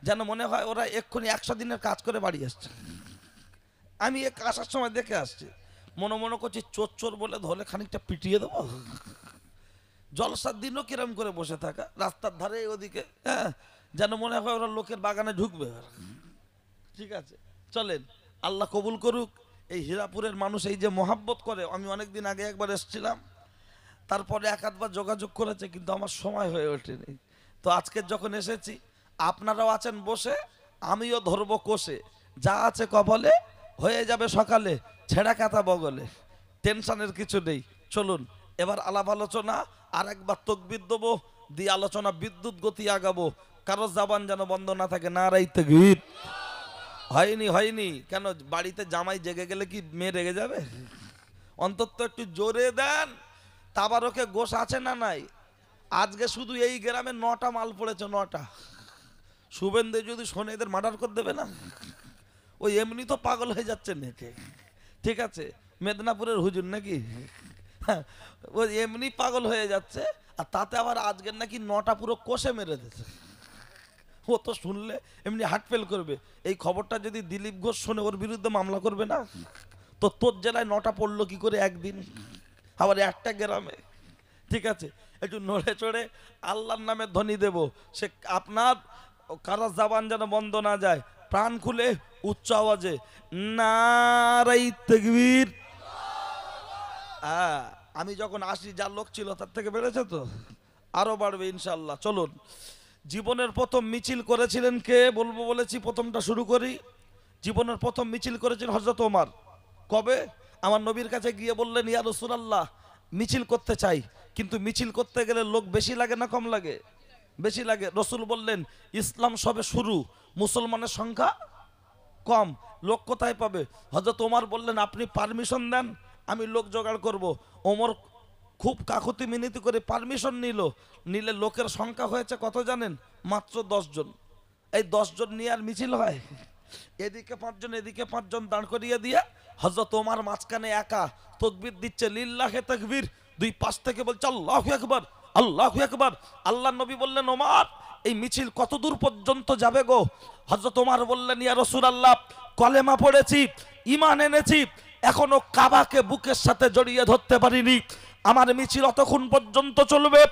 যেন মনে হয় ওরা এক্ষুনি 100 দিনের কাজ করে বাড়ি আসছে। আমি আসার সময় দেখে আসছি, মনে মনে করছি চোর চোর বলে ধরে খানিকটা পিটিয়ে দেবো। জলসার দিনও কিরম করে বসে থাকা রাস্তার ধারে ওদিকে, যেন মনে হয় ওরা লোকের বাগানে ঢুকবে। ঠিক আছে, চলেন, আল্লাহ কবুল করুক। এই হীরাপুরের মানুষ এই যে মোহাব্বত করে, আমি অনেকদিন আগে একবার এসেছিলাম, তারপরে এক আধবার যোগাযোগ করেছে, কিন্তু আমার সময় হয়ে ওঠেনি। তো আজকে যখন এসেছি, আপনারাও আছেন বসে, আমিও ধরবো কোষে, যা আছে কপালে হয়ে যাবে সকালে, ছেঁড়া কাতা বগলে, টেনশনের কিছু নেই। চলুন এবার আলাপ আলোচনা, আর একবার তকবির দেবো, দিয়ে আলোচনা বিদ্যুৎ গতি আগাবো। কারো জবান যেন বন্ধ না থাকে। নারাই তাকবীর। হয়নি হয়নি কেন? বাড়িতে জামাই জেগে গেলে কি মেয়ে রেগে যাবে? অন্তত একটু জোরে দেন। তাবারকে গোশ আছে না নাই? আজকে শুধু এই গ্রামে 9টা মাল পড়েছে, 9টা। শুভেন্দু যদি শোনে এদের মার্ডার করে দেবে না? ওই এমনি তো পাগল হয়ে যাচ্ছে নেটে। ঠিক আছে, মেদিনীপুরের হুজুর নাকি, ওই এমনি পাগল হয়ে যাচ্ছে, আর তাতে আবার আজকের নাকি 9টা পুরো কষে মেরে দিয়েছে। ও তো শুনলে এমনি হার্ট ফেল করবে। এই খবরটা যদি দিলীপ ঘোষ শোনে, ওর বিরুদ্ধে মামলা করবে না? তো তোর জেলায় 9টা পড়লো কি করে একদিন, আবার একটা গ্রামে? ঠিক আছে, একটু নড়ে চড়ে আল্লাহর নামে ধ্বনি দেব। সে আপনার কারো জবান যেন বন্ধ না যায়। প্রাণ খুলে উচ্চ আওয়াজে নারাই তাকবীর। আমি যখন আসি যা লোক ছিল তার থেকে বেড়েছে, তো আরো বাড়বে ইনশাল্লাহ। চলুন, জীবনের প্রথম মিছিল করেছিলেন কে বলবো বলেছি, প্রথমটা শুরু করি। জীবনের প্রথম মিছিল করেছিলেন হযরত ওমর। কবে? আমার নবীর কাছে গিয়ে বললেন, ইয়া রাসূলুল্লাহ, মিছিল করতে চাই, কিন্তু মিছিল করতে গেলে লোক বেশি লাগে না কম লাগে? বেশি লাগে। রসুল বললেন, ইসলাম সবে শুরু, মুসলমানের সংখ্যা কম, লোক কোথায় পাবে? হযরত ওমর বললেন, আপনি পারমিশন দেন, আমি লোক জোগাড় করব। ওমর খুব কাকুতি মিনতি করে পারমিশন নিলে লোকের সংখ্যা হয়েছে কত জানেন? মাত্র 10 জন। এই 10 জন নিয়ে আর মিছিল হয়? এদিকে 5 জন এদিকে 5 জন দাঁড় করিয়ে দিয়ে হযরত ওমর মাঝখানে একা তাকবীর দিচ্ছে, লিল্লাহে তাকবীর। দুই পাশ থেকে বলছে আল্লাহু আকবার, আল্লাহু আকবার। আল্লাহর নবী বললেন, ওমর, এই মিছিল কত দূর পর্যন্ত যাবে গো? হযরত ওমর বললেন, ইয়া রাসূলুল্লাহ, কলেমা পড়েছি, ঈমান এনেছি, এখনো কাবাকে বুকের সাথে জড়িয়ে ধরতে পারিনি। আমার মিছিল অতক্ষণ পর্যন্ত চলবে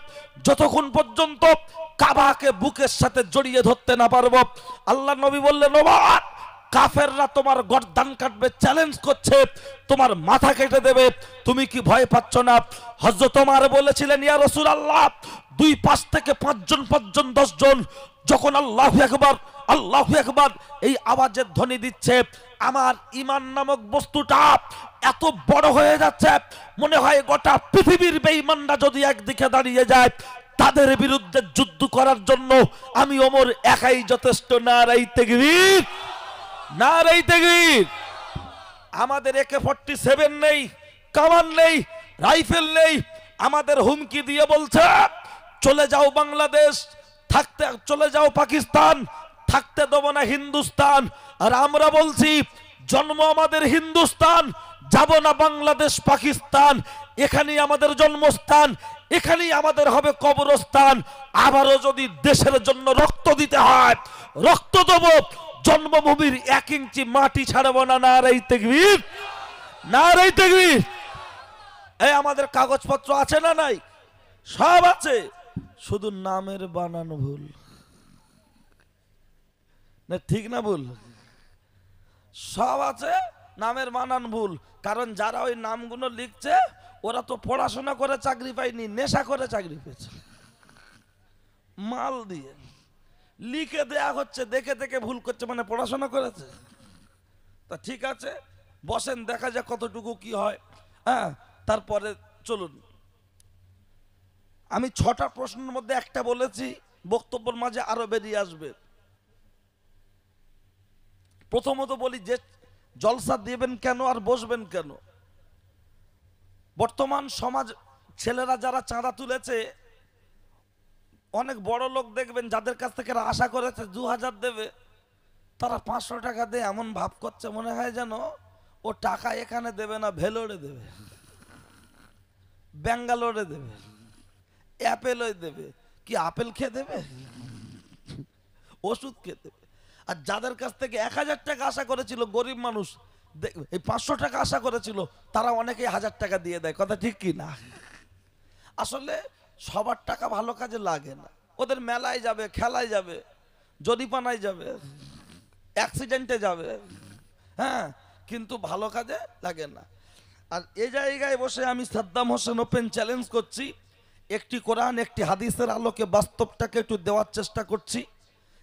যতক্ষণ পর্যন্ত কাবাকে বুকের সাথে জড়িয়ে ধরতে না পারবো। আল্লাহ নবী বললেন, ওমর, কাফেররা তোমার গর্দান কাটবে, চ্যালেঞ্জ করছে, তোমার মাথা কেটে দেবে, তুমি কি ভয় পাচ্ছ না? হযরত ওমর বলেছিলেন, ইয়া রাসূলুল্লাহ, দুই পাশ থেকে 5 জন 5 জন 10 জন যখন আল্লাহু আকবার, আল্লাহু আকবার এই আওয়াজের ধ্বনি দিচ্ছে, আমার ঈমান নামক বস্তুটা এত বড় হয়ে যাচ্ছে, মনে হয় গোটা পৃথিবীর বেঈমানরা যদি একদিকে দাঁড়িয়ে যায়, তাদের বিরুদ্ধে যুদ্ধ করার জন্য আমি ওমর একাই যথেষ্ট। নারাই তাকবীর, নারাই তাকবীর। আমাদের AK-47 নেই, কামান নেই, রাইফেল নেই, আমাদের হুমকি দিয়ে বলছে চলে যাও বাংলাদেশ, থাকতে চলে যাও পাকিস্তান, থাকতে দেব না হিন্দুস্তান। আর আমরা বলছি, জন্ম আমাদের হিন্দুস্তান, যাব না বাংলাদেশ পাকিস্তান, এখানেই আমাদের জন্মস্থান, এখানেই আমাদের হবে কবরস্থান। আবারও যদি দেশের জন্য রক্ত দিতে হয়, রক্ত দেব, জন্মভূমির 1 ইঞ্চি মাটি ছাড়ব না। নারাই তাকবীর, নারাই তাকবীর। এই আমাদের কাগজপত্র আছে না নাই? সব আছে, শুধু নামের বানান ভুল। না ঠিক না ভুল? সব আছে, নামের বানান ভুল। কারণ যারা ওই নামগুলো লিখছে ওরা তো পড়াশোনা করে চাকরি পায়নি, নেশা করে চাকরি পেয়েছে। মাল দিয়ে লিখে দেয়া হচ্ছে, দেখে দেখে ভুল করছে, মানে পড়াশোনা করেছে। তা ঠিক আছে, বসেন, দেখা যাক কতটুকু কি হয়। তারপরে চলুন, আমি 6টা প্রশ্নের মধ্যে একটা বলেছি, বক্তব্যের মাঝে আরো বেরিয়ে আসবে। প্রথমত বলি যে জলসা দিবেন কেন আর বসবেন কেন? বর্তমান সমাজ, ছেলেরা যারা চাঁদা তুলেছে, অনেক বড় লোক দেখবেন যাদের কাছ থেকে আশা করেছে 2000 দেবে, তারা 500 টাকা দিয়ে এমন ভাব করছে মনে হয় যেন ও টাকা এখানে দেবে না, ভেলোরে দেবে, ব্যাঙ্গালোরে দেবে, অ্যাপেলে দেবে। কি আপেল খেয়ে দেবে? ওষুধ খেতে। আর যাদের কাছ থেকে 1000 টাকা আশা করেছিল গরিব মানুষ, এই 500 টাকা আশা করেছিল, তারা অনেকেই 1000 টাকা দিয়ে দেয়। কথা ঠিক কি না? আসলে সবার টাকা ভালো কাজে লাগে না। ওদের মেলায় যাবে, খেলায় যাবে, জরিপানায় যাবে, অ্যাক্সিডেন্টে যাবে, হ্যাঁ, কিন্তু ভালো কাজে লাগে না। আর এই জায়গায় বসে আমি সাদ্দাম হোসেন ওপেন চ্যালেঞ্জ করছি, একটি কোরআন একটি হাদিসের আলোকে বাস্তবটাকে একটু দেওয়ার চেষ্টা করছি।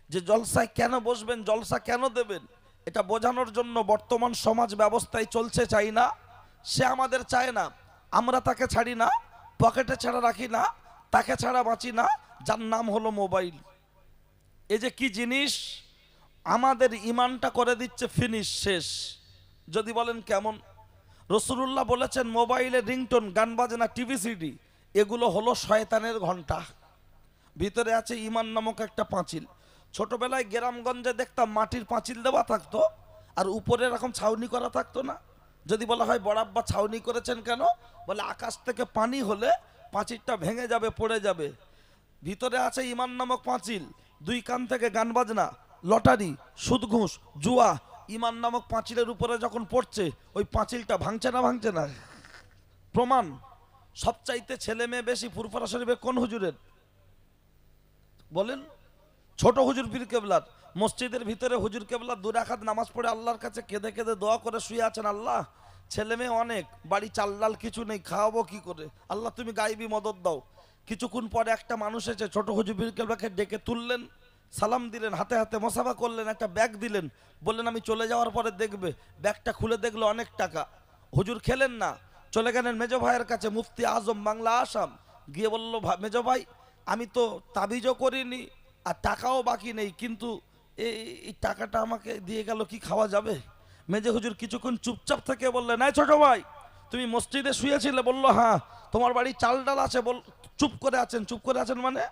যে জলসায় কেন বসবেন, জলসা কেন দেবেন, এটা বোঝানোর জন্য বর্তমান সমাজ ব্যবস্থায় চলছে চাই না, সে আমাদের চায় না, আমরা তাকে ছাড়ি না, পকেটে ছাড়া রাখি না, তাকে ছাড়া বাঁচি না, যার নাম হলো মোবাইল। এই যে কি জিনিস, আমাদের ইমানটা করে দিচ্ছে ফিনিশ, শেষ। যদি বলেন কেমন, রাসূলুল্লাহ বলেছেন মোবাইলে রিংটোন, গান বাজনা, টিভি সিডি, এগুলো হলো শয়তানের ঘন্টা। ভিতরে আছে ইমান নামক একটা পাঁচিল। ছোটবেলায় গ্রামগঞ্জে দেখতাম মাটির পাঁচিল দেওয়া থাকতো, আর উপরে এরকম ছাউনি করা থাকতো না। যদি বলা হয় বড় আব্বা ছাউনি করেছেন কেন, বলে আকাশ থেকে পানি হলে পাঁচিলটা ভেঙে যাবে, পড়ে যাবে। ভিতরে আছে ইমান নামক পাঁচিল, দুই কান থেকে গান বাজনা, লটারি, সুদ ঘুষ, জুয়া, ইমান নামক পাঁচিলের উপরে যখন পড়ছে, ওই পাঁচিলটা ভাঙছে না? ভাঙছে না? প্রমাণ, সবচাইতে ছেলে মেয়ে বেশি ফুরফুরা শরীফে কোন হুজুরের বলেন? ছোট হুজুর পীর কেবলার। মসজিদের ভিতরে হুজুর কেবলা 2 রাকাত নামাজ পড়ে আল্লাহর কাছে কেঁদে কেঁদে দোয়া করে শুয়ে আছেন, আল্লাহ ছেলে মেয়ে অনেক, বাড়ি চাল ডাল কিছু নেই, খাওয়াবো কি করে, আল্লাহ তুমি গাইবি মদত দাও। কিছুক্ষণ পরে একটা মানুষ এসে ছোট হুজুর পীর কেবলাকে ডেকে তুললেন, সালাম দিলেন, হাতে হাতে মোসাফা করলেন, একটা ব্যাগ দিলেন, বললেন আমি চলে যাওয়ার পরে দেখবে। ব্যাগটা খুলে দেখলো অনেক টাকা। হুজুর খেলেন না, চলে গেলেন মেজো ভাইয়ের কাছে, মুফতি আজম বাংলা আসাম। গিয়ে বলল, মেজো ভাই আমি তো তাবিজও করিনি আর টাকাও বাকি নেই, কিন্তু এই টাকাটা আমাকে দিয়ে গেল, কি খাওয়া যাবে? মেজে হুজুর কিছুক্ষণ চুপচাপ থেকে বললেন, এই ছোট ভাই তুমি মসজিদে শুয়েছিলে? বলল হ্যাঁ। তোমার বাড়ি চাল ডাল আছে? চুপ করে আছেন। চুপ করে আছেন মানে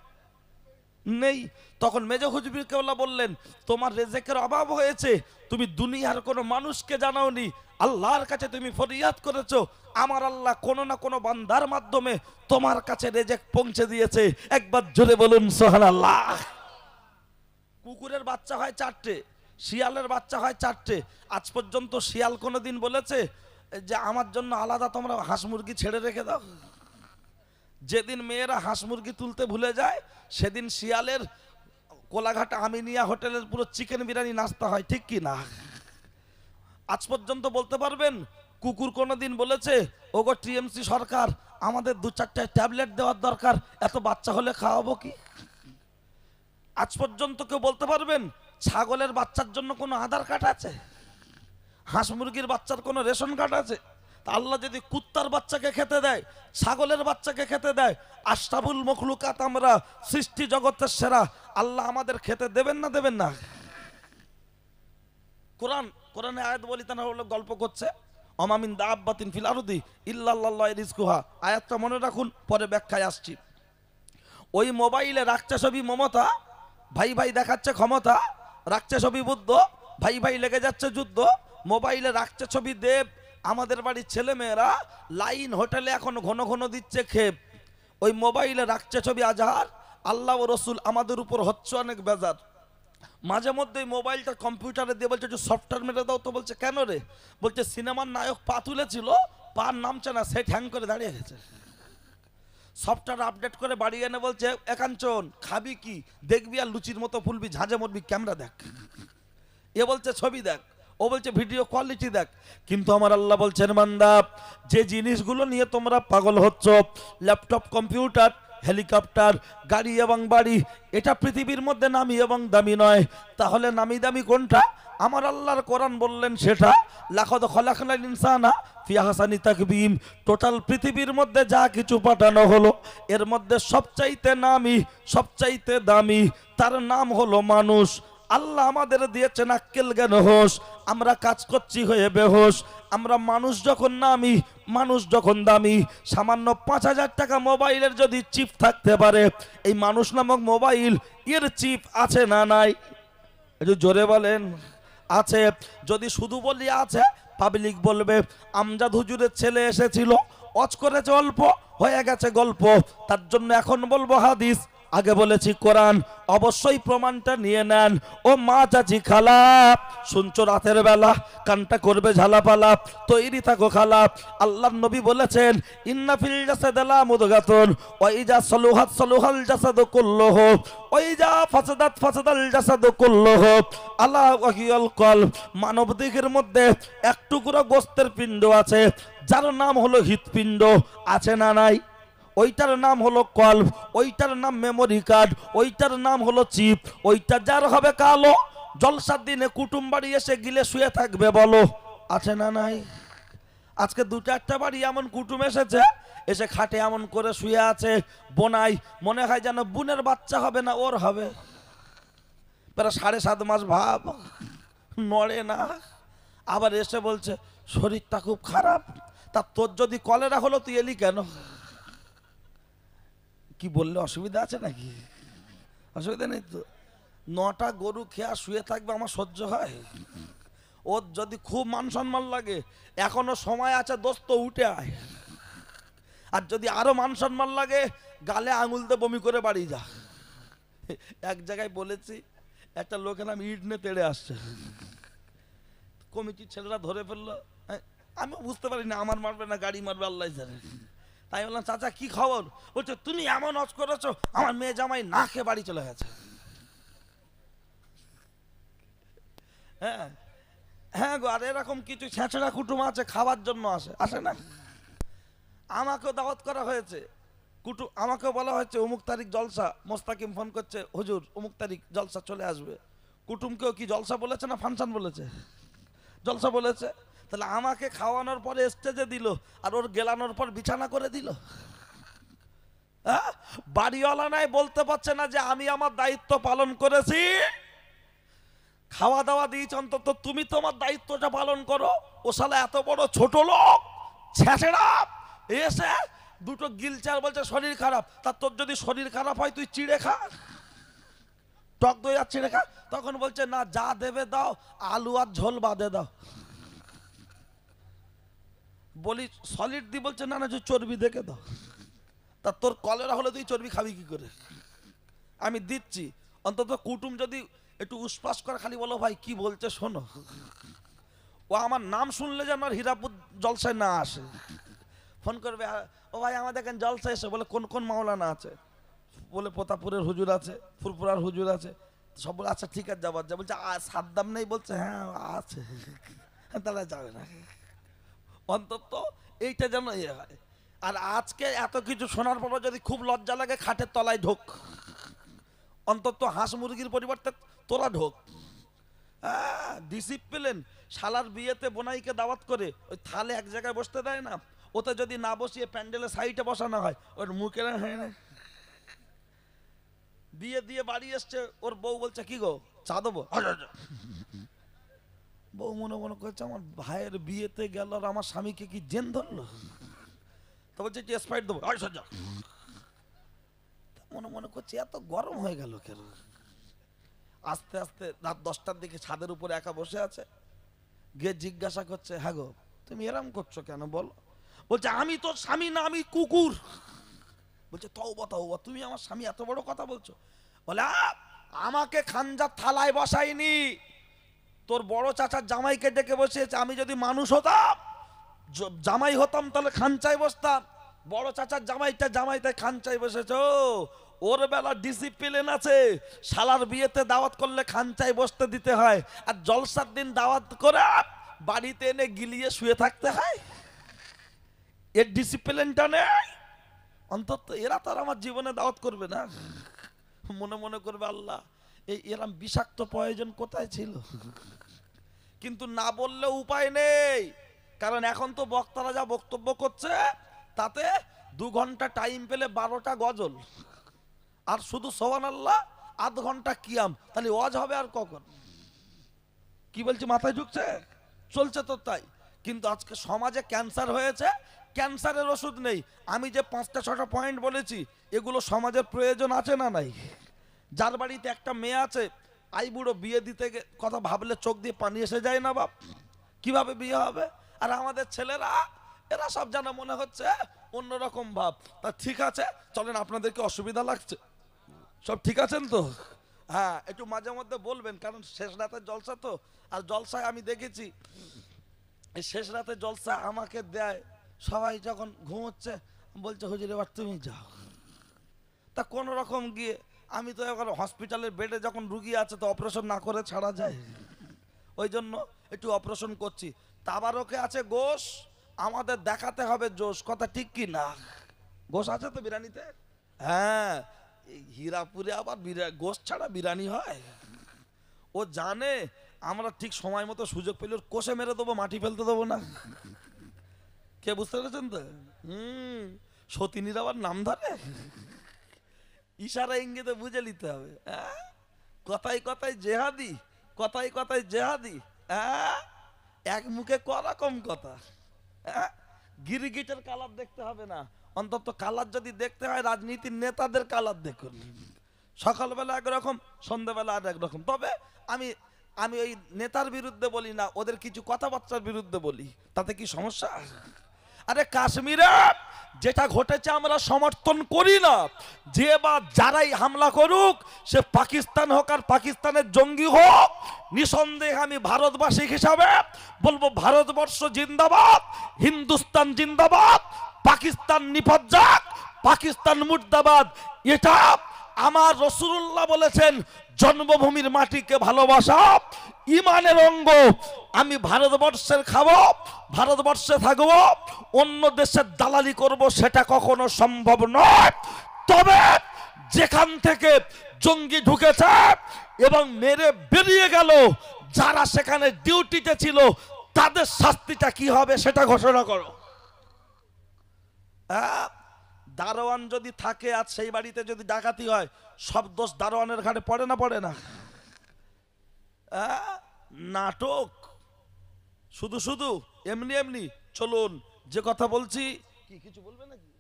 নেই। তখন মেজো হুজুর কেবলা বললেন, তোমার রেজেকের অভাব হয়েছে, তুমি দুনিয়ার কোনো মানুষকে জানাওনি, আল্লাহর কাছে তুমি ফরিয়াদ করেছো, আমার আল্লাহ কোনো না কোনো বান্দার মাধ্যমে তোমার কাছে রেজেক পৌঁছে দিয়েছে। একবার জোরে বলুন সুবহানাল্লাহ। কুকুরের বাচ্চা হয় 4টে, শিয়ালের বাচ্চা হয় 4টে। আজ পর্যন্ত শিয়াল কোনোদিন বলেছে যে আমার জন্য আলাদা তোমরা হাঁস মুরগি ছেড়ে রেখে দাও? যেদিন মেয়েরা হাঁস মুরগি তুলতে ভুলে যায়, সেদিন শিয়ালের কোলাঘাট আমিনিয়া হোটেলের পুরো চিকেন বিরিয়ানি নাস্তা হয়, ঠিক কি না? আজ পর্যন্ত বলতে পারবেন কুকুর কোনোদিন বলেছে ওগো টিএমসি সরকার আমাদের 2-4টা ট্যাবলেট দেওয়ার দরকার, এত বাচ্চা হলে খাওয়াবো কি? আজ পর্যন্ত কেউ বলতে পারবেন ছাগলের বাচ্চার জন্য কোনো আধার কার্ড আছে? হাঁস মুরগির বাচ্চার কোনো রেশন কার্ড আছে? আল্লাহ যদি কুত্তার বাচ্চাকে খেতে দেয়, ছাগলের বাচ্চাকে খেতে দেয়, আশরাফুল মখলুকাত আমরা, সৃষ্টি জগতের সেরা, আল্লাহ আমাদের খেতে দেবেন না? দেবেন না? কোরআনে আয়াত বলি তা না হলে গল্প করছে, অমামিন দাব্বাতিন ফিল আরদি ইল্লাল্লাহু রিজকুহা। আয়াতটা মনে রাখুন, পরে ব্যাখ্যায় আসছি। ওই মোবাইলে রাখছে ছবি মমতা, ভাই ভাই দেখাচ্ছে ক্ষমতা, রাখছে ছবি বুদ্ধ, ভাই ভাই লেগে যাচ্ছে যুদ্ধ। মোবাইলে রাখছে ছবি দেব, আমাদের বাড়ির ছেলে মেয়েরা লাইন হোটেলে এখন ঘন ঘন দিচ্ছে খেপ। ওই মোবাইলে রাখছে ছবি আজহার, আল্লাহ ও রসুল আমাদের উপর হচ্ছে অনেক বেজার। মাঝে মধ্যে মোবাইলটা কম্পিউটারে দিয়ে বলছে একটু সফটওয়্যার মেরে দাও, তো বলছে কেন রে? বলছে সিনেমার নায়ক পা তুলেছিল, পা নামছে না, সেট হ্যাং করে দাঁড়িয়ে গেছে। সফটওয়্যার আপডেট করে বাড়ি এনে বলছে একাঞ্চন খাবি কি, দেখবি আর লুচির মতো ফুলবি, ঝাঁঝে মরবি, ক্যামেরা দেখ। এ বলছে ছবি দেখ, ও বলছে ভিডিও কোয়ালিটি দেখ। কিন্তু আমার আল্লাহ বলছেন বান্দা, যে জিনিসগুলো নিয়ে তোমরা পাগল হচ্ছ, ল্যাপটপ, কম্পিউটার, হেলিকপ্টার, গাড়ি এবং বাড়ি, এটা পৃথিবীর মধ্যে নামি এবং দামি নয়। তাহলে নামি দামি কোনটা? আমার আল্লাহর কোরআন বললেন সেটা, লাকাদ খালাকনাল ইনসানা ফি আহসানি তাকবীম। টোটাল পৃথিবীর মধ্যে যা কিছু পাঠানো হলো, এর মধ্যে সবচাইতে নামি, সবচাইতে দামি, তার নাম হলো মানুষ। আল্লাহ আমাদের দিয়েছেন আক্কেল জ্ঞান হোশ, আমরা কাজ করছি হয়ে বেহোশ। আমরা মানুষ যখন নামি, মানুষ যখন দামি, সামান্য 5000 টাকা মোবাইলের যদি চিপ থাকতে পারে, এই মানুষ নামক মোবাইল এর চিপ আছে না নাই? একটু জোরে বলেন আছে। যদি শুধু বলি আছে, পাবলিক বলবে আমজাদ হুজুরের ছেলে এসেছিল, অজ করেছে অল্প, হয়ে গেছে গল্প, তার জন্য এখন বলবো হাদিস। আগে বলেছি কোরআন, অবশ্যই প্রমাণটা নিয়ে নেন। ও মা চাচি খালা, শুনছো রাতের বেলা কানটা করবে ঝালাপালা, তৈরি থাকো খালা। আল্লাহর নবী বলেছেন ইন্না ফিল জাসাদি মুদগাতুন ওয়া ইজা সালুহাত সালুহাল জাসাদু কুল্লুহু ওয়া ইজা ফাসাদাত ফাসাদাল জাসাদু কুল্লুহু আলা ওয়া হিয়াল কলব। মানব দেহের মধ্যে এক টুকরো গোস্তের পিণ্ড আছে, যার নাম হলো হৃৎপিণ্ড, আছে না নাই? ওইটার নাম হলো কলব, ওইটার নাম মেমোরি কার্ড, ওইটার নাম হলো চিপ। ওইটা যার হবে কালো, জলসার দিনে কুটুম বাড়ি এসে গিলে শুয়ে থাকবে, বলো আছে না নাই? আজকে দুটো একটা বাড়ি এমন কুটুম এসেছে, এসে খাটে এমন করে শুয়ে আছে, বোনাই মনে হয় যেন বোনের বাচ্চা হবে না ওর হবে। প্রায় 7.5 মাস ভাব, নড়ে না। আবার এসে বলছে শরীরটা খুব খারাপ। তা তোর যদি কলেরা হলো তুই এলি কেন? কি বললে অসুবিধা আছে নাকি? অসুবিধা নেই তো। 9টা গরু খেয়া শুয়ে থাকবে আমার সহ্য হয়? ওর যদি খুব মান সম্মান লাগে এখনো সময় আছে, দোস্ত উঠে আয়। আর যদি আরো মান সম্মান লাগে গালে আঙুল দিয়ে বমি করে বাড়ি যা। এক জায়গায় বলেছি একটা লোকের নাম ইট নিয়ে তেড়ে আসছে, কমিটির ছেলেরা ধরে ফেললো। আমি বুঝতে পারি না, আমার মারবে না গাড়ি মারবে আল্লাহ জানে। তাই বললাম চাচা কি খবর? বলছে তুমি এমন অজ করেছো আমার মেয়ে জামাই না খেয়ে বাড়ি চলে গেছে। হ্যাঁ হ্যাঁ গো, আর এরকম কিছু ছেঁচড়া কুটুম আছে খাবার জন্য আসে না। আমাকেও দাওয়াত করা হয়েছে, কুটুম আমাকেও বলা হয়েছে অমুক তারিখ জলসা। মোস্তাকিম ফোন করছে হুজুর অমুক তারিখ জলসা চলে আসবে। কুটুমকেও কি জলসা বলেছে না ফাংশন বলেছে? জলসা বলেছে। তাহলে আমাকে খাওয়ানোর পরে স্টেজে দিল আর ওর গেলানোর পর বিছানা করে দিল। বাড়িওয়ালা নাই বলতে পারছে না যে আমি আমার দায়িত্ব পালন করেছি, খাওয়া দাওয়া দিয়েছি, অন্তত তুমি তোমার দায়িত্বটা পালন করো। ও শালা এত বড় ছোট লোক ছেঁচড়া এসে দুটো গিলচার বলছে শরীর খারাপ। তা তোর যদি শরীর খারাপ হয় তুই চিড়ে খা, টক দই আর চিড়ে খা। তখন বলছে না যা দেবে দাও, আলু আর ঝোল বাদে দাও। বলি সলিড দি, বলছে না না চর্বি দেখে দাও। তা তোর কলেরা হলে তুই চর্বি খাবি কি করে? আমি দিচ্ছি, অন্তত কুটুম যদি একটু উসপাস করে খালি বলো ভাই কি বলছে শোনো। ও আমার নাম শুনলে যেন আর হীরাপুর জলসায় না আসে। ফোন করবে ও ভাই আমাদের এখানে জলসা এসে, বলে কোন কোন মাওলানা আছে? বলে প্রতাপুরের হুজুর আছে, ফুরপুরার হুজুর আছে। সব বলে আচ্ছা ঠিক আছে যাবার যা। বলছে সাদ্দাম নেই? বলছে হ্যাঁ আছে। তাহলে যাবে না, অন্তত এইটা যেন ইয়ে হয়। আর আজকে এত কিছু শোনার পরও যদি খুব লজ্জা লাগে খাটের তলায় ঢোক, অন্তত হাঁস মুরগির পরিবর্তে তোরা ঢোক। ডিসিপ্লিন। শালার বিয়েতে বোনাইকে দাওয়াত করে ওই থালে এক জায়গায় বসতে দেয় না, ওতে যদি না বসিয়ে প্যান্ডেলের সাইডে বসানো হয় ওর মুখে হয় না। বিয়ে দিয়ে বাড়ি এসছে, ওর বউ বলছে কি গো চা দেবো? বউ মনে মনে করছে আমার ভাইয়ের বিয়েতে গেল আর আমার স্বামীকে কি জেন ধরলো। তো বলছে স্প্রাইট দেবো, মনে মনে করছে এত গরম হয়ে গেল কেন। আস্তে আস্তে রাত 10টার দিকে ছাদের উপরে একা বসে আছে, গিয়ে জিজ্ঞাসা করছে হ্যাঁ গো তুমি এরম করছো কেন বলো? বলছে আমি তোর স্বামী না, আমি কুকুর। বলছে তওবা তওবা, তুমি আমার স্বামী এত বড় কথা বলছো? বলে আমাকে খানজার থালায় বসাইনি, তোর বড় চাচার জামাইকে ডেকে বসিয়েছে। আমি যদি মানুষ হতাম, জামাই হতাম, তাহলে খানচায় বসতাম। বড় চাচার জামাইতে খানচায় বসেছে। ওর বেলা ডিসিপ্লিন আছে, শালার বিয়েতে দাওয়াত করলে খানচায় বসতে দিতে হয়, আর জলসার দিন দাওয়াত করে বাড়িতে এনে গিলিয়ে শুয়ে থাকতে হয়। এর ডিসিপ্লিনটা নেই। অন্তত এরা তো আর আমার জীবনে দাওয়াত করবে না। মনে মনে করবে আল্লাহ এই এরম বিষাক্ত প্রয়োজন কোথায় ছিল। কিন্তু না বললে উপায় নেই, কারণ এখন তো বক্তারা যা বক্তব্য করছে তাতে 2 ঘন্টা টাইম পেলে 12টা গজল, আর শুধু সুবহানাল্লাহ আধ ঘন্টা কিয়াম। তাহলে ওয়াজ হবে আর কখন? কি বলছি মাথায় ঢুকছে? চলছে তো তাই। কিন্তু আজকে সমাজে ক্যান্সার হয়েছে, ক্যান্সারের ওষুধ নেই। আমি যে 5টা 6টা পয়েন্ট বলেছি এগুলো সমাজের প্রয়োজন আছে না নাই? যার বাড়িতে একটা মেয়ে আছে আই বুড়ো, বিয়ে দিতে কথা ভাবলে চোখ দিয়ে পানি এসে যায় না বাপ, কিভাবে বিয়ে হবে? আর আমাদের ছেলেরা এরা সব জানা মনে হচ্ছে অন্যরকম ভাব। তা ঠিক আছে চলেন, আপনাদেরকে অসুবিধা লাগছে সব ঠিক আছেন তো? হ্যাঁ, একটু মাঝে মধ্যে বলবেন, কারণ শেষ রাতের জলসা তো। আর জলসায় আমি দেখেছি এই শেষ রাতে জলসা আমাকে দেয়, সবাই যখন ঘুমোচ্ছে বলছে হুজুর এবার তুমি যাও। তা কোন রকম গিয়ে আমি তো এখন হসপিটালের বেডে যখন রুগী আছে তো অপারেশন না করে ছাড়া যায়, ওই জন্য একটু অপারেশন করছি। তাবারকে আছে গোশ, আমাদের দেখাতে হবে জোশ, কথা ঠিক কি না? গোশ আছে তো বিরিয়ানিতে? হ্যাঁ, এই হীরাপুরে আবার গোশ ছাড়া বিরিয়ানি হয়? ও জানে আমরা ঠিক সময় মতো সুযোগ পেলে ওর কষে মেরে দেবো, মাটি ফেলতে দেবো না। কে বুঝতে পেরেছেন তো? সতীনীর আবার নাম ধরে, ইশারা ইঙ্গিতে বুঝে নিতে হবে। কথায় কথায় জেহাদি, কথায় কথায় জেহাদি, এক মুখে করকম কথা। গিরিগিটের কালার দেখতে হবে না, অন্তত কালার যদি দেখতে হয় রাজনীতির নেতাদের কালার দেখুন। সকালবেলা একরকম, সন্ধ্যাবেলা আর একরকম। তবে আমি আমি ওই নেতার বিরুদ্ধে বলি না, ওদের কিছু কথাবার্তার বিরুদ্ধে বলি। তাতে কি সমস্যা? আরে কাশ্মীরে যেটা ঘটেছে আমরা সমর্থন করি না। যে বা যারাই হামলা করুক, সে পাকিস্তান হোক আর পাকিস্তানের জঙ্গি হোক, নিঃসন্দেহে আমি ভারতবাসী হিসাবে বলবো ভারতবর্ষ জিন্দাবাদ, হিন্দুস্তান জিন্দাবাদ, পাকিস্তান নিপাত যাক, পাকিস্তান মুর্দাবাদ। এটা আমার রাসূলুল্লাহ বলেছেন, জন্মভূমির মাটিকে ভালোবাসা ইমানের অঙ্গ। আমি ভারতবর্ষের খাবো, ভারতবর্ষে থাকবো, অন্য দেশের দালালি করব সেটা কখনো সম্ভব নয়। তবে যেখান থেকে জঙ্গি ঢুকেছে এবং মেরে বেরিয়ে গেল, যারা সেখানে ডিউটিতে ছিল তাদের শাস্তিটা কি হবে সেটা ঘোষণা করো। দারোয়ান যদি থাকে আর সেই বাড়িতে যদি ডাকাতি হয়, সব দোষ দারোয়ানের ঘাড়ে পড়ে না? পড়ে না? নাটক শুধু শুধু এমনি এমনি। চলুন, যে কথা বলছি, কি কিছু বলবে নাকি?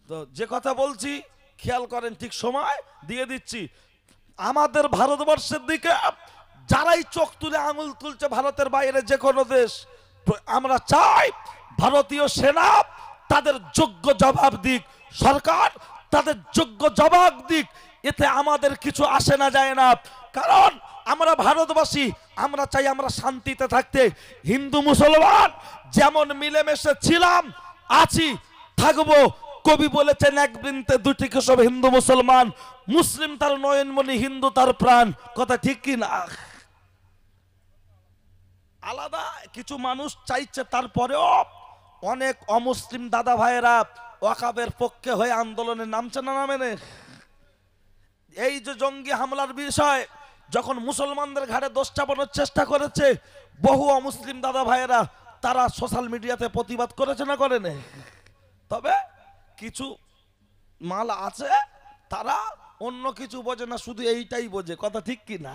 তো যে কথা বলছি খেয়াল করেন, ঠিক সময় দিয়ে দিচ্ছি। আমাদের ভারতবর্ষের দিকে যারাই চোখ তুলে আঙুল তুলছে ভারতের বাইরে যে কোনো দেশ, আমরা চাই ভারতীয় সেনা তাদের যোগ্য জবাব দিক, সরকার তাদের যোগ্য জবাব দিক। এতে আমাদের কিছু আসে না যায় না, কারণ আমরা ভারতবাসী, আমরা চাই আমরা শান্তিতে থাকতে। হিন্দু মুসলমান যেমন মিলেমিশে ছিলাম, আছি, থাকবো। কবি বলেছেন, এক বৃন্তে দুটি কেশব, হিন্দু মুসলমান, মুসলিম তার নয়নমণি, হিন্দু তার প্রাণ। কথা ঠিক কি না? আলাদা কিছু মানুষ চাইছে, তারপরেও অনেক অমুসলিম দাদা ভাইয়েরা ওয়াকাবের পক্ষে হয়ে আন্দোলনে নামছে না নামেনে? এই যে জঙ্গি হামলার বিষয় যখন মুসলমানদের ঘাড়ে দোষ চাপানোর চেষ্টা করেছে বহু অমুসলিম দাদা ভাইয়েরা, তারা সোশ্যাল মিডিয়াতে প্রতিবাদ করেছে না করেনি? তবে কিছু মাল আছে, তারা অন্য কিছু বোঝে না, শুধু এইটাই বোঝে। কথা ঠিক কি না?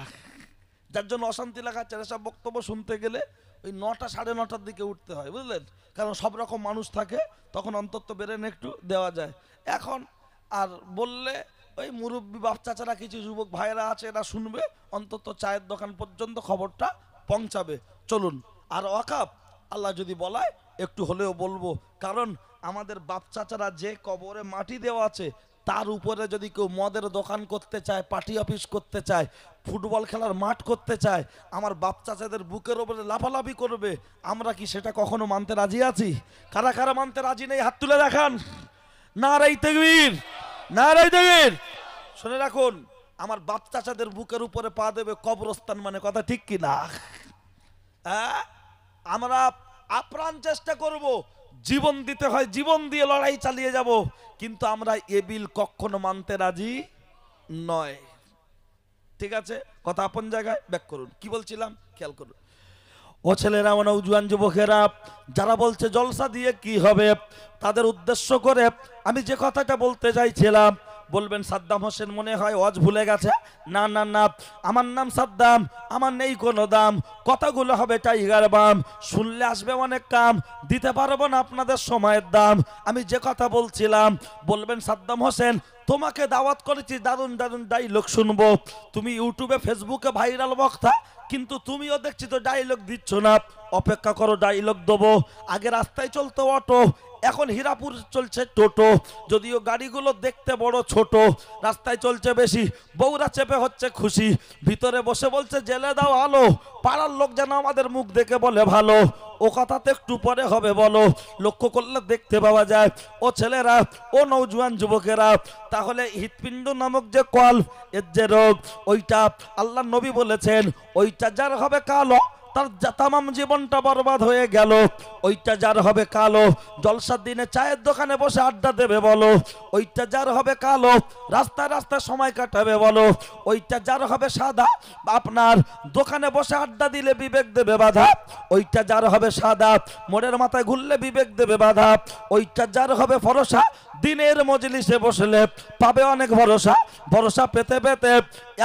যার জন্য অশান্তি লাগাচ্ছে। এসব বক্তব্য শুনতে গেলে ওই 9টা সাড়ে 9টার দিকে উঠতে হয়, বুঝলেন? কারণ সব রকম মানুষ থাকে, তখন অন্তত বেরেন একটু দেওয়া যায়। এখন আর বললে ওই মুরব্বী বাপ চাচারা, কিছু যুবক ভাইয়েরা আছে, এরা শুনবে, অন্তত চায়ের দোকান পর্যন্ত খবরটা পৌঁছাবে। চলুন, আর ওয়াকাফ আল্লাহ যদি বলায় একটু হলেও বলবো, কারণ আমাদের বাপ চাচারা যে কবরে মাটি দেওয়া আছে, তার উপরে যদি কেউ মদের দোকান করতে চায়, পার্টি অফিস করতে চায়, ফুটবল খেলার মাঠ করতে চায়, আমার বাপ চাচাদের বুকের উপরে লাফালাফি করবে, আমরা কি সেটা কখনো মানতে রাজি আছি? কারা কারা মানতে রাজি নেই হাত তুলে দেখান। নারায়ে তাকবীর, নারায়ে তাকবীর। শুনে রাখুন, আমার বাপ চাচাদের বুকের উপরে পা দেবে কবরস্থান মানে। কথা ঠিক কি না? আমরা আপ্রাণ চেষ্টা করব, জীবন দিতে হয় জীবন দিয়ে লড়াই চালিয়ে যাব, কিন্তু আমরা এ বিল কখনো মানতে রাজি নয়। ঠিক আছে, কথা আপন জায়গায় ব্যাক করুন। কি বলছিলাম খেয়াল করুন। ও ছেলেরা, নওজোয়ান যুবকেরা, যারা বলছে জলসা দিয়ে কি হবে, তাদের উদ্দেশ্য করে আমি যে কথাটা বলতে চাইছিলাম, বলবেন সাদ্দাম হোসেন মনে হয় ওয়াজ ভুলে গেছে। না না না, আমার নাম সাদ্দাম, আমার নেই কোনো দাম। কথাগুলো হবে টাইগার বাম, শুনলে আসবে অনেক কাম, দিতে পারবো না আপনাদের সময়ের দাম। আমি যে কথা বলছিলাম, বলবেন সাদ্দাম হোসেন তোমাকে দাওয়াত করেছি, দারুণ দারুণ ডাইলগ শুনবো। তুমি ইউটিউবে ফেসবুকে ভাইরাল বক্তা, কিন্তু তুমিও দেখছি তো ডাইলগ দিচ্ছ না। অপেক্ষা করো, ডাইলগ দেবো। আগে রাস্তায় চলতো অটো, এখন হীরাপুর চলছে টোটো, যদিও গাড়িগুলো দেখতে বড় ছোট, রাস্তায় চলছে বেশি, বউরা চেপে হচ্ছে খুশি, ভিতরে বসে বলছে জেলে দাও আলো, পাড়ার লোক যেন আমাদের মুখ দেখে বলে ভালো, ও কথা তো একটু পরে হবে বলো। লক্ষ্য করলে দেখতে পাওয়া যায় ও ছেলেরা, ও নওজোয়ান যুবকেরা, তাহলে হৃৎপিণ্ড নামক যে কল, এর যে রোগ, ওইটা আল্লাহ নবী বলেছেন ওইটা যার হবে কালো তার তামাম জীবনটা বরবাদ হয়ে গেল। ওইটা যার হবে কালো জলসার দিনে চায়ের দোকানে বসে আড্ডা দেবে বলো, ওইটা যার হবে কালো রাস্তায় রাস্তায় সময় কাটাবে বলো, ওইটা যার হবে সাদা আপনার দোকানে বসে আড্ডা দিলে বিবেক দেবে বাধা, ওইটা যার হবে সাদা মোড়ের মাথায় ঘুরলে বিবেক দেবে বাধা, ওইটা যার হবে ফরসা দিনের মজলিসে বসলে পাবে অনেক ভরসা, ভরসা পেতে পেতে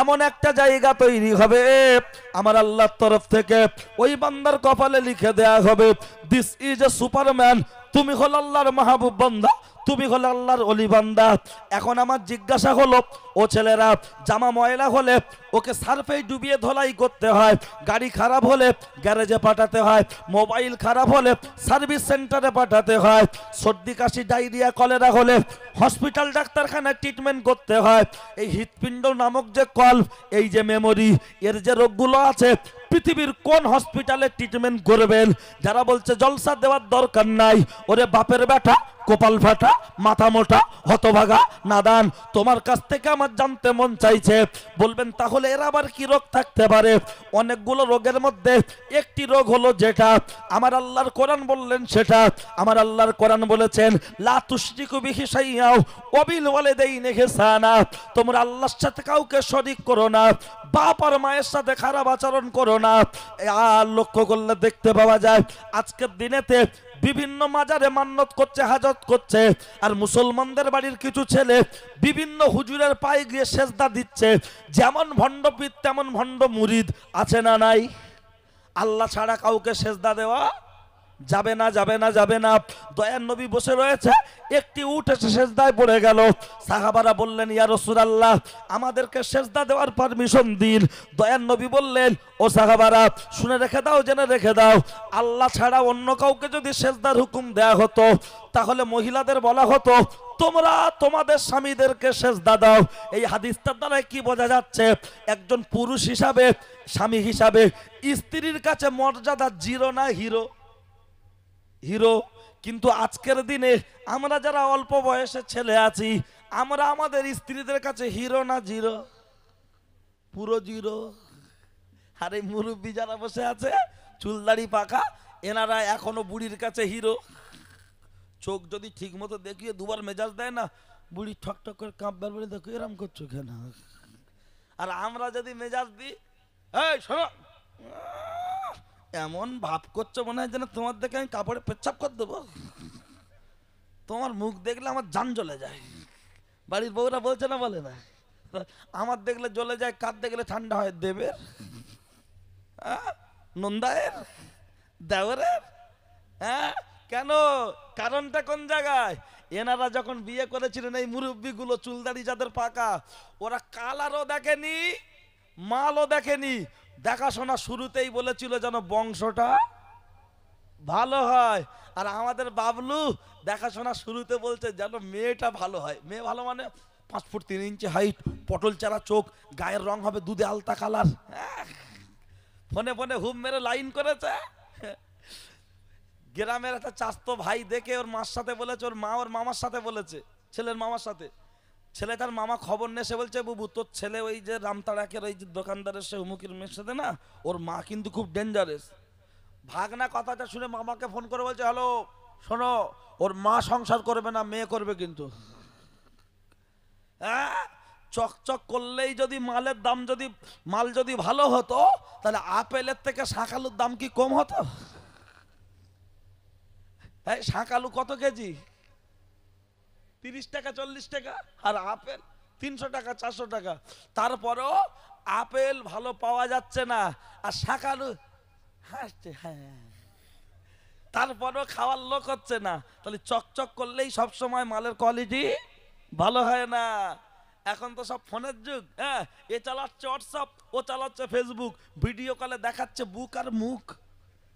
এমন একটা জায়গা তৈরি হবে আমার আল্লাহর তরফ থেকে ওই বান্দার কপালে লিখে দেয়া হবে দিস ইজ এ সুপারম্যান, তুমি হল আল্লাহর মাহবুব বান্দা, তুমি হলে আল্লাহর ওলি বান্দা। এখন আমার জিজ্ঞাসা হলো, ও ছেলেরা জামা ময়লা হলে ওকে সার্ফেই ডুবিয়ে ধোলাই করতে হয়, গাড়ি খারাপ হলে গ্যারেজে পাঠাতে হয়, মোবাইল খারাপ হলে সার্ভিস সেন্টারে পাঠাতে হয়, সর্দি কাশি ডায়রিয়া কলেরা হলে হসপিটাল ডাক্তারখানায় ট্রিটমেন্ট করতে হয়। এই হৃৎপিণ্ড নামক যে কল্প, এই যে মেমোরি, এর যে রোগগুলো আছে পৃথিবীর কোন হসপিটালে ট্রিটমেন্ট করবেন? যারা বলছে জলসা দেওয়ার দরকার নাই, ওরে বাপের বেটা কপাল ফাটা মাথা মোটা হতভাগা নাদান, তোমার কাছ থেকে আমার জানতে মন চাইছে। বলবেন তাহলে এর আবার কি রোগ থাকতে পারে? অনেকগুলো রোগের মধ্যে একটি রোগ হলো যেটা আমার আল্লাহর কোরআন বললেন, সেটা আমার আল্লাহর কোরআন বলেছেন লা তুশরিকু বিহি শাইআ ওয়া বিল ওয়ালিদাইনি ইহসানা, তোমরা আল্লাহর সাথে কাউকে শরীক করো না, বাপ আর মায়ের সাথে খারাপ আচরণ করো না। আর লক্ষ্য করলে দেখতে পাওয়া যায় আজকের দিনেতে বিভিন্ন মাজারে মান্নত করছে, হাজত করছে, আর মুসলমানদের বাড়ির কিছু ছেলে বিভিন্ন হুজুরের পায়ে গিয়ে সেজদা দিচ্ছে। যেমন ভণ্ডপীর তেমন ভণ্ড মুরিদ, আছে না নাই? আল্লাহ ছাড়া কাউকে সেজদা দেওয়া যাবে না, যাবে না, যাবে না। দয়ার নবী বসে রয়েছে, একটি উট এসে সেজদায় পড়ে গেল। সাহাবারা বললেন ইয়া রাসূলুল্লাহ আমাদেরকে সেজদা দেওয়ার পারমিশন দিন। দয়ার নবী বললেন ও সাহাবারা শুনে রেখে দাও, জেনে রেখে দাও, আল্লাহ ছাড়া অন্য কাউকে যদি সেজদার হুকুম দেয়া হতো তাহলে মহিলাদের বলা হতো তোমরা তোমাদের স্বামীদেরকে সেজদা দাও। এই হাদিসটার দ্বারা কি বোঝা যাচ্ছে? একজন পুরুষ হিসাবে, স্বামী হিসাবে স্ত্রীর কাছে মর্যাদা জিরো না হিরো? হিরো। কিন্তু আজকের দিনে আমরা যারা অল্প বয়সের ছেলে আছি, আমরা আমাদের স্ত্রীদের কাছে হিরো না জিরো? পুরো জিরো। আর এই মুরব্বী যারা বসে আছে চুলদাড়ি পাকা, এনারা এখনো বুড়ির কাছে হিরো। চোখ যদি ঠিক মতো দেখিয়ে দুবার মেজাজ দেয় না, বুড়ি ঠক ঠক করে কাঁপবার বলে দেখো এরম করছো কেন? আর আমরা যদি মেজাজ দিই, এই শোনো, এমন ভাব করছো মনে হয় যেন তোমার দেখে আমি কাপড়ে পেচ্ছাপ করে দেবো। তোমার মুখ দেখলে আমার জান জ্বলে যায়। বাড়ির বউরা বলছে না, বলে না? আমার দেখলে জ্বলে যায়, কার দেখলে ঠান্ডা হয়? দেবের, নন্দায়ের, দেওরের। হ্যাঁ কেন? কারণটা কোন জায়গায়? এনারা যখন বিয়ে করেছিলেন এই মুরব্বীগুলো চুলদাড়ি যাদের পাকা, ওরা কালারও দেখেনি, মালও দেখেনি, দেখাশোনা শুরুতেই বলেছিল যেন বংশটা ভালো হয়। আর আমাদের বাবলু দেখাশোনা শুরুতে বলছে যেন মেয়েটা ভালো হয়। মেয়ে ভালো মানে 5 ফুট 3 ইঞ্চি হাইট, পটল চারা চোখ, গায়ের রং হবে দুধে আলতা কালার। ফোনে ফোনে হুম মেরে লাইন করেছে। গ্রামের একটা চাস্তো ভাই দেখে ওর মার সাথে বলেছে, ওর মা ওর মামার সাথে বলেছে, ছেলের মামার সাথে। ছেলে তার মামা খবর নিয়ে এসে বলছে বুবু তোর ছেলে ওই যে রামতাড়াকের ওই যে দোকানদারের সে হুমুকির মেয়ের সাথে না, ওর মা কিন্তু খুব ডেঞ্জারাস। ভাগনা কথাটা শুনে মামাকে ফোন করে বলছে হ্যালো শোনো, ওর মা সংসার করবে না, মেয়ে করবে কিন্তু। হ্যাঁ, চকচক করলেই যদি মালের দাম, যদি মাল যদি ভালো হতো তাহলে আপেলের থেকে শাকালুর দাম কি কম হতো? এই শাকালু কত কেজি? 30 টাকা 40 টাকা, আর আপেল 300 টাকা 400 টাকা। তারপরেও আপেল ভালো পাওয়া যাচ্ছে না, আর শাকালু হাসছে, হ্যাঁ, তারপরেও খাওয়ার লোক হচ্ছে না। তাহলে চকচক করলেই সব সময় মালের কোয়ালিটি ভালো হয় না। এখন তো সব ফোনের যুগ। হ্যাঁ, এ চালাচ্ছে হোয়াটসঅ্যাপ, ও চালাচ্ছে ফেসবুক, ভিডিও কলে দেখাচ্ছে বুক আর মুখ,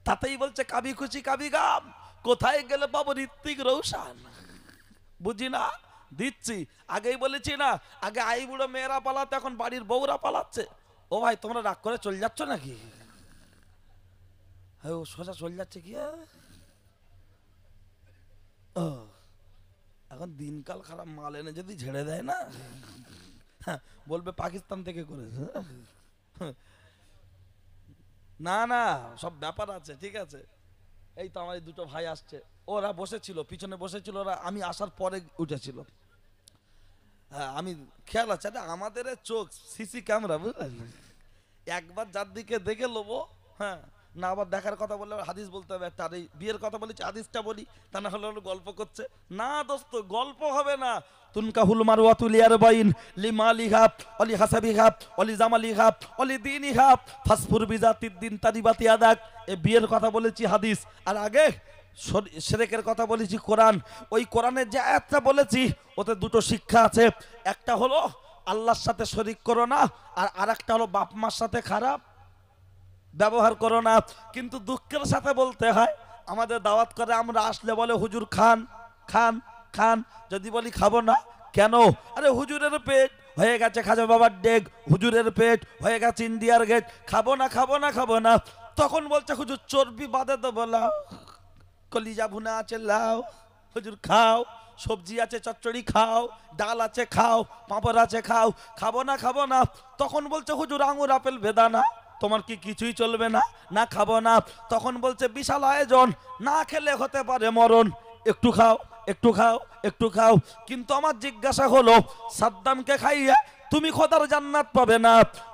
তাতেই বলছে কাবি খুশি কাবি গাম। কোথায় গেলে পাবো ঋত্বিক রোশন? বুঝি না, দিচ্ছি। আগেই বলেছি না, আগে আই বুড়ো মেয়েরা পালাতে, এখন বাড়ির বউরা পালাচ্ছে। ও ভাই, তোমরা রাগ করে চলে যাচ্ছ নাকি? হ্যাঁ, ও সোজা চলে যাচ্ছে কি? ও, এখন দিনকাল খারাপ, মাল এনে যদি ঝেড়ে দেয় না, বলবে পাকিস্তান থেকে করেছে। না না, সব ব্যাপার আছে, ঠিক আছে। এই তো আমার দুটো ভাই আসছে, ওরা বসেছিল, পিছনে বসেছিল, ওরা আমি আসার পরে উঠেছিল। হ্যাঁ, আমি খেয়াল আছে, আমাদের চোখ সিসি ক্যামেরা, বুঝলেন? একবার যার দিকে দেখে লোবো, হ্যাঁ, না আবার দেখার কথা বললে হাদিস বলতে হবে। তার এই বিয়ের কথা বলেছি, হাদিসটা বলি, তা না হলে গল্প করছে। না দোস্ত, গল্প হবে না। তুনকা হুলমার ওয়াতুলিয়ার বাইন লিমালি হাব অলি হাসাবি হাব অলি জামালি হাব অলি দিনই হাব ফাসফুর বিজাতির দিন তারিবাতি আদাক। এ বিয়ের কথা বলেছি হাদিস, আর আগে শিরকের কথা বলেছি কোরআন। ওই কোরআনের যে আয়াতটা বলেছি, ওতে দুটো শিক্ষা আছে। একটা হলো আল্লাহর সাথে শরীক করো না, আর আরেকটা হলো বাপ মার সাথে খারাপ ব্যবহার করো না। কিন্তু দুঃখের সাথে বলতে হয়, আমাদের দাওয়াত করে, আমরা আসলে বলে হুজুর খান খান খান। যদি বলি খাবো না, কেন? আরে হুজুরের পেট হয়ে গেছে খাজা বাবার ডেগ, হুজুরের পেট হয়ে গেছে ইন্ডিয়ার গেট, খাবো না খাবো না খাবো না। তখন বলছে হুজুর চর্বি বাদে তো বলাও, কলিজা ভুনা আছে লাও, হুজুর খাও, সবজি আছে চচ্চড়ি খাও, ডাল আছে খাও, পাঁপড় আছে খাও, খাবো না খাবো না। তখন বলছে হুজুর আঙুর আপেল বেদানা, তোমার কি কিছুই চলবে না? না খাবো না। তখন বলছে বিশাল আয়োজন, না খেলে হতে পারে মরণ, একটু খাও একটু খাও একটু খাও। কিন্তু আমার জিজ্ঞাসা হলো, সাদ্দামকে খাইয়ে তুমি খোদার জান্নাত পাবে না,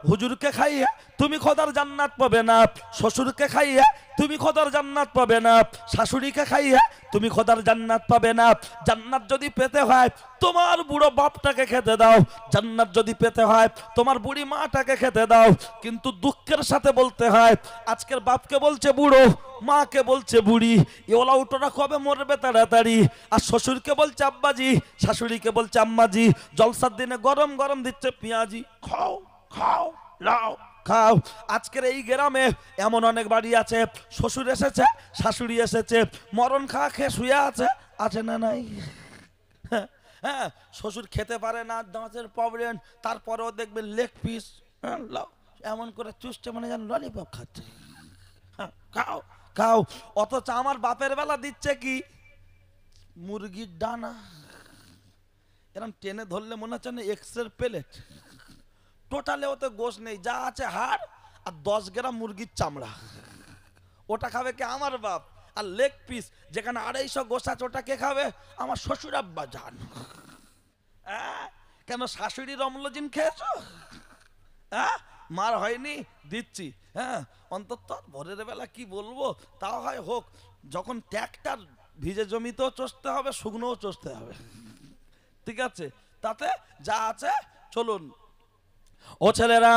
হুজুরকে খাইয়ে তুমি খোদার জান্নাত পাবে না, শ্বশুরকে খাইয়ে তুমি খোদার জান্নাত পাবে না, শাশুড়িকে খাইয়ে তুমি খোদার জান্নাত পাবে না। জান্নাত যদি পেতে হয় তোমার বুড়ো বাপটাকে খেতে দাও, জান্নাত যদি পেতে হয় তোমার বুড়ি মাটাকে খেতে দাও। কিন্তু দুঃখের সাথে বলতে হয়, আজকের বাপকে বলছে বুড়ো, মাকে বলছে বুড়ি, এওলা উটোরা কবে মরবে তাড়াতাড়ি। আর শ্বশুরকে বলছে আব্বাজি, শাশুড়িকে বলছে আম্মাজি, জলসার দিনে গরম গরম দিচ্ছে পেঁয়াজি, খাও খাও লাও খাও। আজকের এই গ্রামে এমন অনেক বাড়ি আছে, শ্বশুর এসেছে শাশুড়ি এসেছে, মরণ খাওয়া খেয়ে শুয়ে আছে, আছে না নাই? হ্যাঁ, শ্বশুর খেতে পারে না, দাঁতের প্রবলেম, তারপরেও দেখবেন লেগ পিস লাও এমন করে চুষছে, মানে যেন ললিপপ খাচ্ছে। খাও খাও। অথচ আমার বাপের বেলা দিচ্ছে কি, মুরগির ডানা, এরকম টেনে ধরলে মনে হচ্ছে না এক্সের প্লেট, টোটালে ওতে গোশ নেই, যা আছে হাড় আর 10 গ্রাম মুরগির চামড়া। ওটা খাবে কে? আমার বাপ। আর লেগ পিস যেখানে 250 গোশ আছে, ওটা কে খাবে? আমার শ্বশুর আব্বা জান। কেন শাশুড়ির অম্লজিন খেয়েছ? মার হয়নি? দিচ্ছি। হ্যাঁ, অন্তত ভোরের বেলা কি বলবো, তাও হয় হোক, যখন ট্র্যাক্টর ভিজে জমিতেও চষতে হবে, শুকনোও চষতে হবে, ঠিক আছে? তাতে যা আছে চলুন। ও ছেলেরা,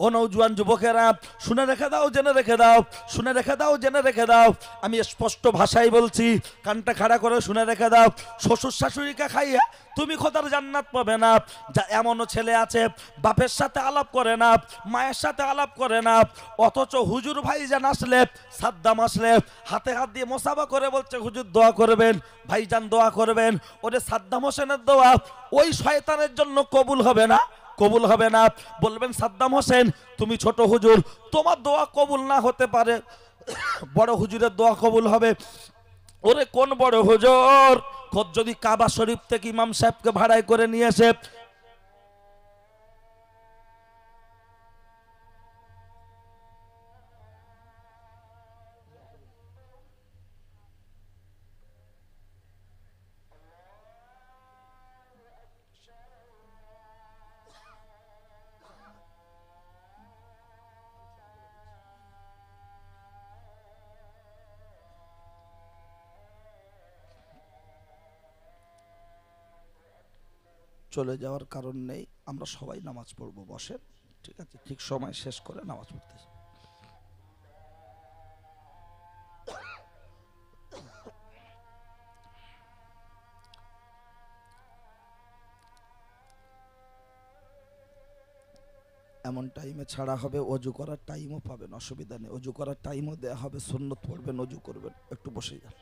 ও নৌজওয়ান যুবকেরা, শুনে রেখে দাও, জেনে রেখে দাও, শুনে রেখে দাও, জেনে রেখে দাও। আমি স্পষ্ট ভাষায় বলছি, কানটা খাড়া করে শুনে রেখে দাও। শ্বশুর শাশুড়িকে খাইয়ে তুমি খোদার জান্নাত পাবে না। যা এমনও ছেলে আছে বাপের সাথে আলাপ করে না, মায়ের সাথে আলাপ করে না, অথচ হুজুর ভাইজান আসলে, সাদ্দাম আসলে হাতে হাত দিয়ে মোসাফা করে বলছে হুজুর দোয়া করবেন, ভাইজান দোয়া করবেন। ওরে সাদ্দাম হোসেনের দোয়া ওই শয়তানের জন্য কবুল হবে না, কবুল হবে না। বলবেন সাদ্দাম হোসেন তুমি ছোট হুজুর, তোমার দোয়া কবুল না হতে পারে, বড় হুজুরের দোয়া কবুল হবে। ওরে কোন বড় হুজুর? খোদ যদি কাবা শরীফ থেকে ইমাম সাহেবকে ভাড়ায় করে নিয়ে এসে চলে যাওয়ার কারণ নেই, আমরা সবাই নামাজ পড়বো, বসেন, ঠিক আছে? ঠিক সময় শেষ করে নামাজ পড়তে। এমন টাইমে ছাড়া হবে, অজু করার টাইমও পাবেন, অসুবিধা নেই, অজু করার টাইমও দেওয়া হবে, সুন্নত পড়বেন, অজু করবেন, একটু বসে যান।